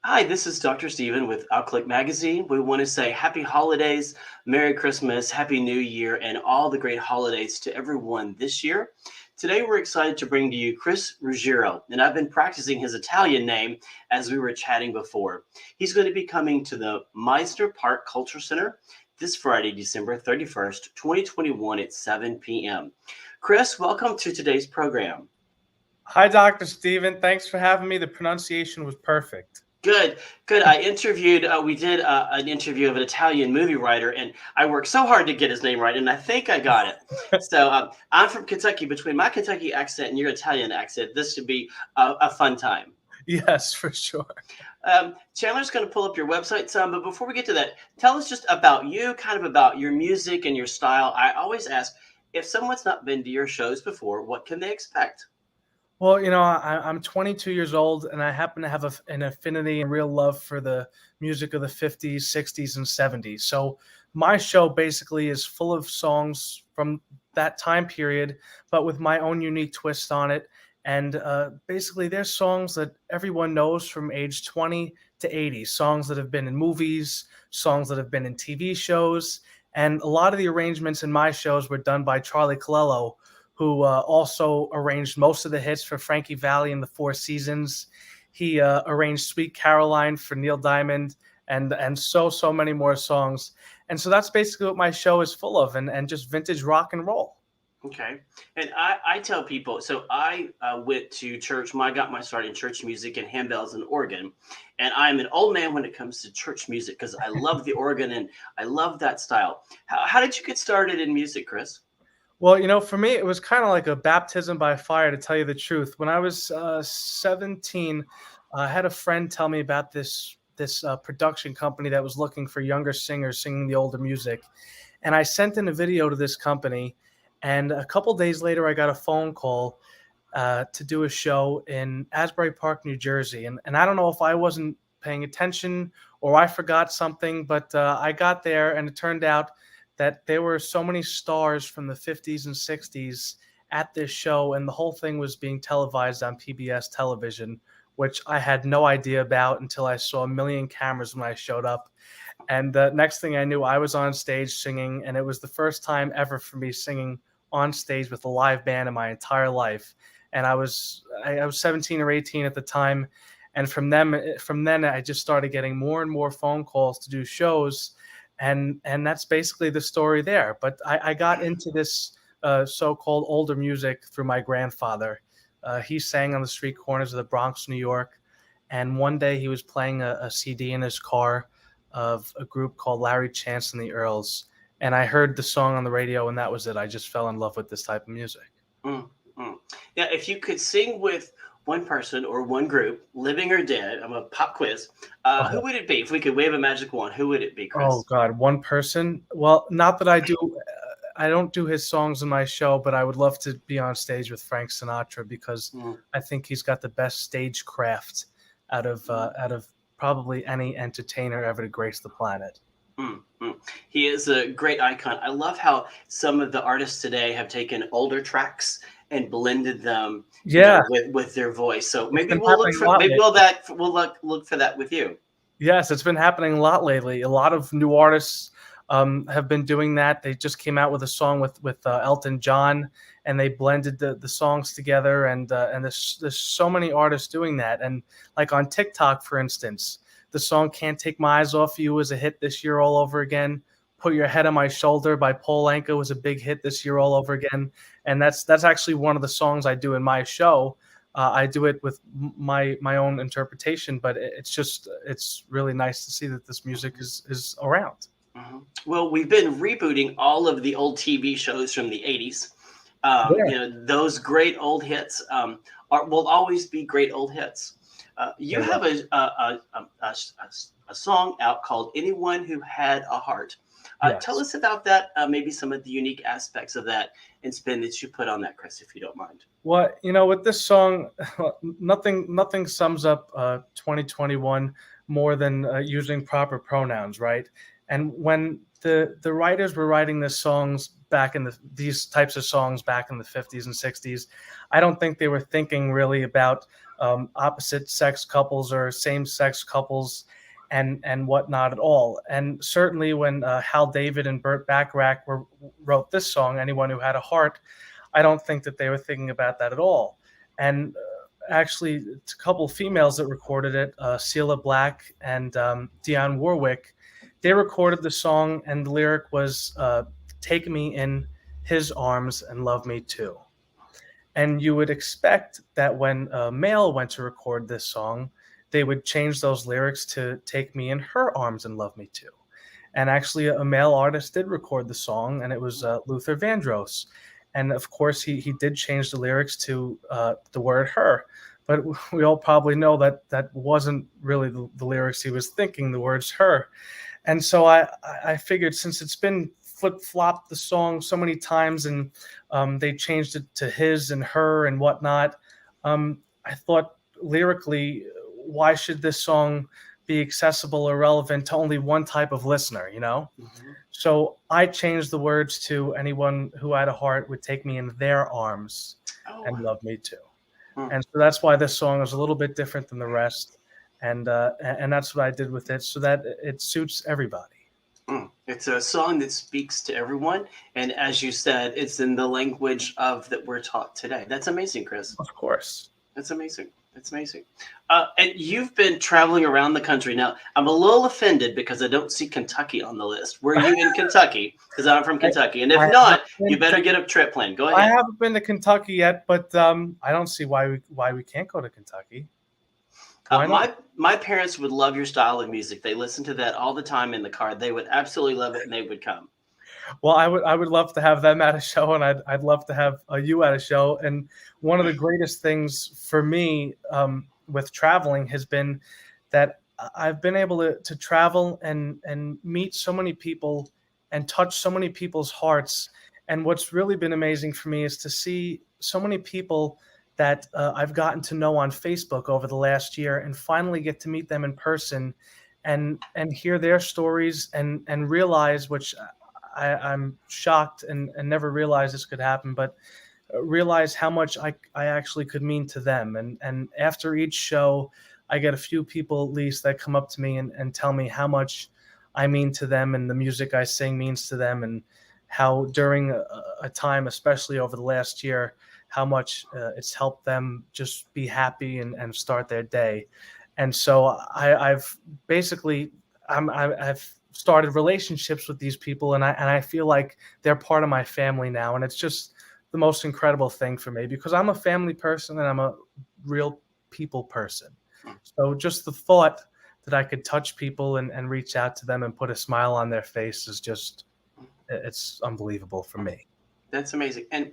Hi, this is Dr. Stephen with Outclick Magazine. We want to say happy holidays, Merry Christmas, Happy New Year, and all the great holidays to everyone this year. Today, we're excited to bring to you Chris Ruggiero, and I've been practicing his Italian name as we were chatting before. He's going to be coming to the Meisner Park Culture Center this Friday, December 31st, 2021 at 7 p.m. Chris, welcome to today's program. Hi, Dr. Steven. Thanks for having me. The pronunciation was perfect. Good, good. I interviewed, we did an interview of an Italian movie writer, and I worked so hard to get his name right, and I think I got it. So I'm from Kentucky. Between my Kentucky accent and your Italian accent, this should be a fun time. Yes, for sure. Chandler's going to pull up your website some, but before we get to that, tell us just about you, kind of about your music and your style. I always ask, if someone's not been to your shows before, what can they expect? Well, I'm 22 years old, and I happen to have an affinity and real love for the music of the 50s, 60s, and 70s. So my show basically is full of songs from that time period, but with my own unique twist on it. And basically, there's songs that everyone knows from age 20 to 80, songs that have been in movies, songs that have been in TV shows. And a lot of the arrangements in my shows were done by Charlie Colello, who also arranged most of the hits for Frankie Valli in the Four Seasons. He arranged Sweet Caroline for Neil Diamond and so many more songs. And so that's basically what my show is full of, and just vintage rock and roll. Okay. And I tell people, so I went to church. I got my start in church music and handbells and organ. And I'm an old man when it comes to church music because I love the organ and I love that style. How did you get started in music, Chris? Well, for me, it was kind of like a baptism by fire, to tell you the truth. When I was 17, I had a friend tell me about this production company that was looking for younger singers singing the older music. And I sent in a video to this company. And a couple days later, I got a phone call to do a show in Asbury Park, New Jersey. And I don't know if I wasn't paying attention or I forgot something, but I got there, and it turned out that there were so many stars from the 50s and 60s at this show, and the whole thing was being televised on PBS television, which I had no idea about until I saw a million cameras when I showed up. And the next thing I knew, I was on stage singing, and it was the first time ever for me singing on stage with a live band in my entire life. And I was 17 or 18 at the time, and from then I just started getting more and more phone calls to do shows. And that's basically the story there. But I got into this so-called older music through my grandfather. He sang on the street corners of the Bronx, New York. And one day he was playing a CD in his car of a group called Larry Chance and the Earls. And I heard the song on the radio, and that was it. I just fell in love with this type of music. Mm, mm. Now, if you could sing with one person or one group, living or dead, I'm a pop quiz. Who would it be? If we could wave a magic wand, who would it be, Oh Chris? God, one person. Well, not that I don't do his songs in my show, but I would love to be on stage with Frank Sinatra because Mm. I think he's got the best stage craft out of probably any entertainer ever to grace the planet. Mm, mm. He is a great icon. I love how some of the artists today have taken older tracks and blended them, Yeah, with their voice. So it's maybe been we'll look happening a for lot maybe lately. we'll look for that with you. Yes, it's been happening a lot lately. A lot of new artists have been doing that. They just came out with a song with Elton John, and they blended the songs together. And there's so many artists doing that. And like on TikTok, for instance, the song "Can't Take My Eyes Off You" was a hit this year all over again. "Put Your Head on My Shoulder" by Paul Anka was a big hit this year all over again. And that's actually one of the songs I do in my show. I do it with my own interpretation, but it's really nice to see that this music is around. Mhm. Well, we've been rebooting all of the old TV shows from the 80s. Yeah, Those great old hits will always be great old hits. You they will. have a song out called Anyone Who Had a Heart. Tell Yes. us about that, maybe some of the unique aspects of that and spin that you put on that, Chris, if you don't mind. Well, with this song, nothing sums up 2021 more than using proper pronouns, right? And when the writers were writing this songs back in these types of songs back in the 50s and 60s. I don't think they were thinking really about opposite sex couples or same sex couples and whatnot at all. And certainly when Hal David and Burt Bacharach wrote this song, "Anyone Who Had a Heart," I don't think that they were thinking about that at all. And actually, it's a couple of females that recorded it, Cilla Black and Dionne Warwick. They recorded the song, and the lyric was "Take me in his arms and love me too." And you would expect that when a male went to record this song, they would change those lyrics to "Take me in her arms and love me too." And actually, a male artist did record the song, and it was Luther Vandross. And of course, he did change the lyrics to the word "her." But we all probably know that that wasn't really the lyrics he was thinking, the words "her." And so I figured, since it's been flip-flopped the song so many times, and they changed it to his and her and whatnot, I thought lyrically, why should this song be accessible or relevant to only one type of listener, you know? Mhm. So I changed the words to "Anyone who had a heart would take me in their arms Oh. and love me too." Hmm. And so that's why this song is a little bit different than the rest. And that's what I did with it, so that it suits everybody. It's a song that speaks to everyone, and as you said, it's in the language of that we're taught today. That's amazing, Chris. Of course. That's amazing. That's amazing. And you've been traveling around the country. Now, I'm a little offended because I don't see Kentucky on the list. Were you in Kentucky? Because I'm from Kentucky, and if I not, haven't you better been get a trip planned. Go I ahead. haven't been to Kentucky yet, but I don't see why we can't go to Kentucky. Why not? My parents would love your style of music. They listen to that all the time in the car. They would absolutely love it, and they would come. Well, I would love to have them at a show, and I'd love to have you at a show. And one of the greatest things for me with traveling has been that I've been able to travel and meet so many people and touch so many people's hearts. And what's really been amazing for me is to see so many people that I've gotten to know on Facebook over the last year, and finally get to meet them in person and hear their stories and realize, which I'm shocked and never realized this could happen, but realize how much I actually could mean to them. And after each show, I get a few people at least that come up to me and tell me how much I mean to them, and the music I sing means to them, and how during a time, especially over the last year, how much it's helped them just be happy and start their day. And so I've basically I've started relationships with these people, and I feel like they're part of my family now, and it's just the most incredible thing for me, because I'm a family person and I'm a real people person. So just the thought that I could touch people and reach out to them and put a smile on their face is just, it's unbelievable for me. That's amazing. And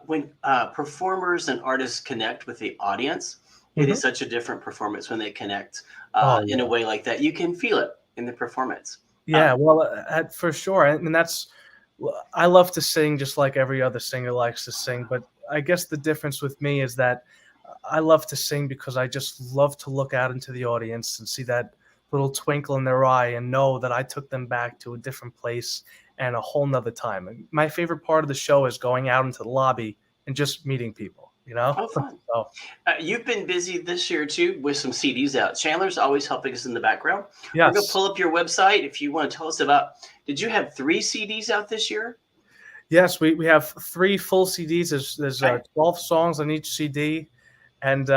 when performers and artists connect with the audience, it Mhm. is such a different performance when they connect Oh in a yeah. way like that. You can feel it in the performance. Uh, Yeah, well, for sure, and that's, I love to sing just like every other singer likes to sing, but I guess the difference with me is that I love to sing because I just love to look out into the audience and see that little twinkle in their eye and know that I took them back to a different place and a whole nother time. And my favorite part of the show is going out into the lobby and just meeting people, you know? oh, fun. So, You've been busy this year too with some CDs out. Chandler's always helping us in the background. We're going to yes. pull up your website if you want to tell us about. Did you have 3 CDs out this year? Yes, we have 3 full CDs. There's Okay. 12 songs on each CD, and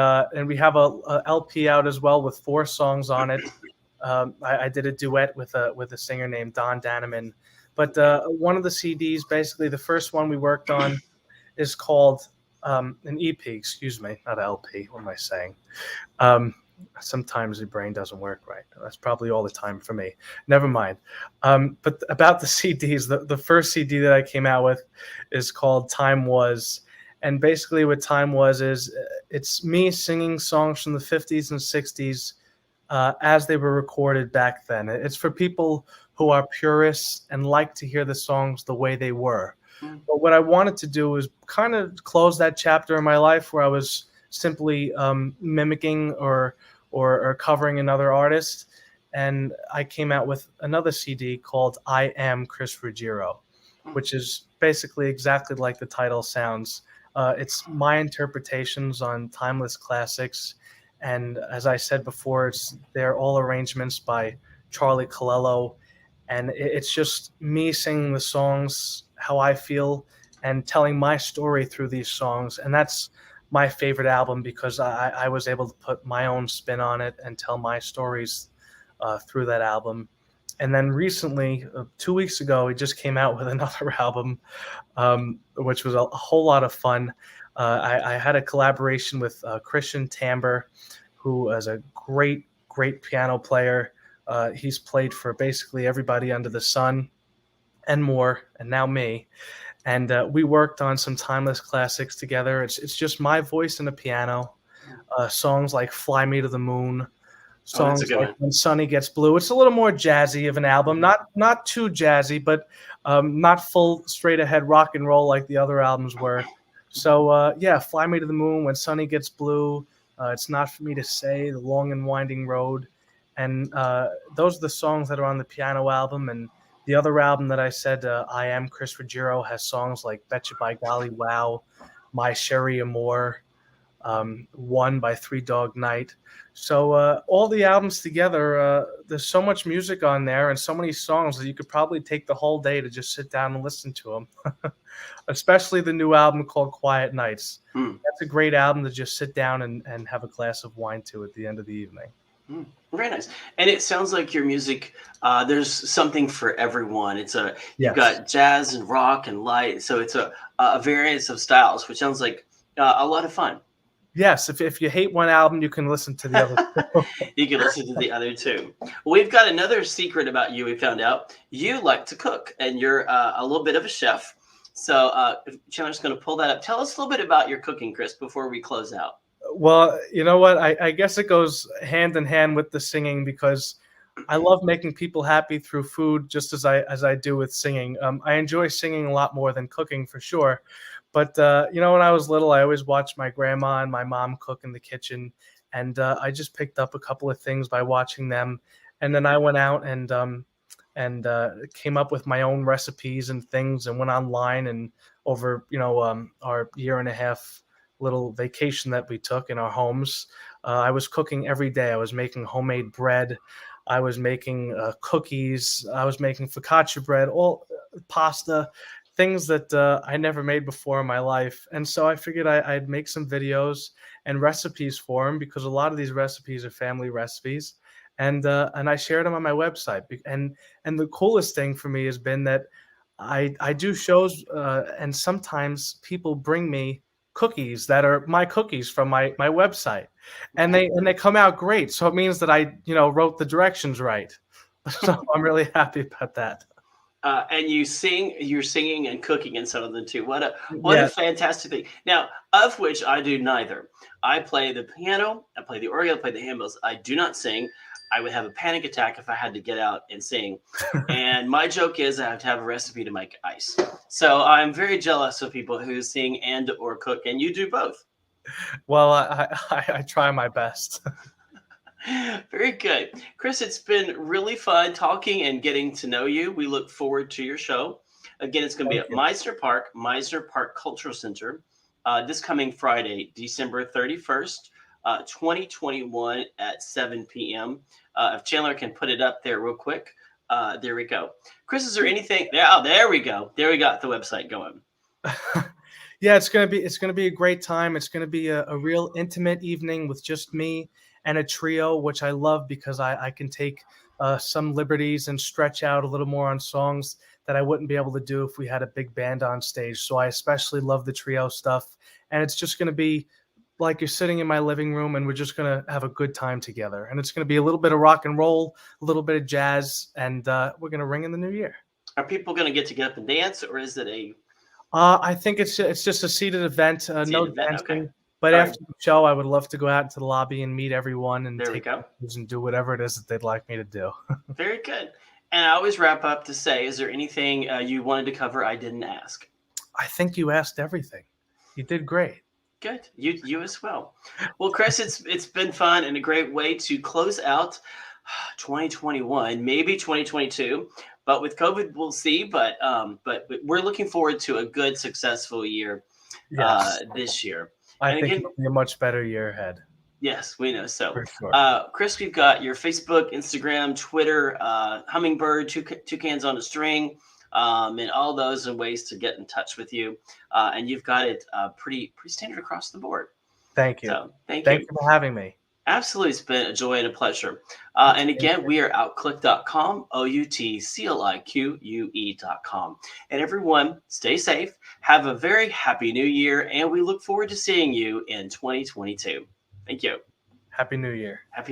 we have a LP out as well with 4 songs on it. I did a duet with a singer named Don Daneman. But one of the CDs, basically the first one we worked on, is called an EP. Excuse me, not LP. What am I saying? Um, Sometimes the brain doesn't work right. That's probably all the time for me. Never mind. But about the CDs, the first CD that I came out with is called Time Was. And basically what Time Was is, it's me singing songs from the 50s and 60s as they were recorded back then. It's for people who are purists and like to hear the songs the way they were. Mm. But what I wanted to do was kind of close that chapter in my life where I was simply mimicking or covering another artist. And I came out with another CD called I Am Chris Ruggiero. which is basically exactly like the title sounds. It's my interpretations on timeless classics, and as I said before, they're all arrangements by Charlie Colello, and it's just me singing the songs how I feel and telling my story through these songs, and that's my favorite album because I was able to put my own spin on it and tell my stories through that album. And then recently, 2 weeks ago, he just came out with another album, which was a whole lot of fun. I had a collaboration with Christian Timber, who is a great, great piano player. He's played for basically everybody under the sun and more, and now me. And we worked on some timeless classics together. It's just my voice and the piano. Songs like "Fly Me to the Moon," Oh, that's a songs good like one. "When Sunny Gets Blue." It's a little more jazzy of an album, not too jazzy, but not full straight ahead rock and roll like the other albums were. So yeah, "Fly Me to the Moon," "When Sunny Gets Blue," "It's Not for Me to Say," "The Long and Winding Road," and those are the songs that are on the piano album. And the other album that I said, "I Am Chris Ruggiero," has songs like "Betcha by Golly Wow," "My Sherry Amore," "One" by Three Dog Night. So all the albums together, there's so much music on there and so many songs that you could probably take the whole day to just sit down and listen to them. Especially the new album called "Quiet Nights." Mm. That's a great album to just sit down and have a glass of wine to at the end of the evening. Very nice. And it sounds like your music, there's something for everyone. You've Yes. got jazz and rock and light. So it's a variance of styles, which sounds like a lot of fun. Yes. If you hate one album, you can listen to the other two. You can listen to the other two. We've got another secret about you. We found out you like to cook, and you're a little bit of a chef. So Chandler's going to pull that up. Tell us a little bit about your cooking, Chris, before we close out. Well, you know what? I guess it goes hand in hand with the singing because I love making people happy through food, just as I do with singing. I enjoy singing a lot more than cooking for sure. But when I was little, I always watched my grandma and my mom cook in the kitchen, and I just picked up a couple of things by watching them, and then I went out and came up with my own recipes and things, and went online and over our year and a half little vacation that we took in our homes. I was cooking every day. I was making homemade bread. I was making cookies. I was making focaccia bread, all pasta, things that I never made before in my life. And so I figured I'd make some videos and recipes for them because a lot of these recipes are family recipes. And I shared them on my website. And the coolest thing for me has been that I do shows, and sometimes people bring me cookies that are my cookies from my website, and they come out great. So it means that I wrote the directions right. So I'm really happy about that. And you're singing and cooking in some of them too. What a Yeah. fantastic thing. Now, of which I do neither. I play the piano, I play the organ, I play the handbells. I do not sing. I would have a panic attack if I had to get out and sing. And my joke is I have to have a recipe to make ice. So I'm very jealous of people who sing and or cook, and you do both. Well, I try my best. Very good. Chris, it's been really fun talking and getting to know you. We look forward to your show. Again, it's going to be Thank at you. Meisner Park Cultural Center, this coming Friday, December 31st, 2021 at 7 p.m. If Chandler can put it up there real quick. There we go. Chris, is there anything? Oh, there we go. There we got the website going. Yeah, it's gonna be a great time. It's gonna be a real intimate evening with just me and a trio, which I love because I can take some liberties and stretch out a little more on songs that I wouldn't be able to do if we had a big band on stage. So I especially love the trio stuff, and it's just gonna be like you're sitting in my living room and we're just gonna have a good time together. And it's gonna be a little bit of rock and roll, a little bit of jazz, and we're gonna ring in the new year. Are people going to get up and dance, or is it a I think it's just a seated event, seated no event? Okay. dancing. But All right. after the show, I would love to go out into the lobby and meet everyone and There we take go. pictures and do whatever it is that they'd like me to do. Very good. And I always wrap up to say, is there anything you wanted to cover I didn't ask? I think you asked everything. You did great. Good. You as well. Well, Chris, it's been fun and a great way to close out 2021, maybe 2022. But with COVID, we'll see. But we're looking forward to a good, successful year Yes. this year. I And think again, it'll be a much better year ahead. yes, we know. So, For sure. Chris, we've got your Facebook, Instagram, Twitter, Hummingbird, toucans on a string, and all those are ways to get in touch with you. And you've got it pretty standard across the board. Thank you. So, thank Thank you. you for having me. Absolutely, it's been a joy and a pleasure. And again, we are outclick.com, outclique.com. And everyone, stay safe. Have a very happy new year, and we look forward to seeing you in 2022. Thank you. Happy New Year. Happy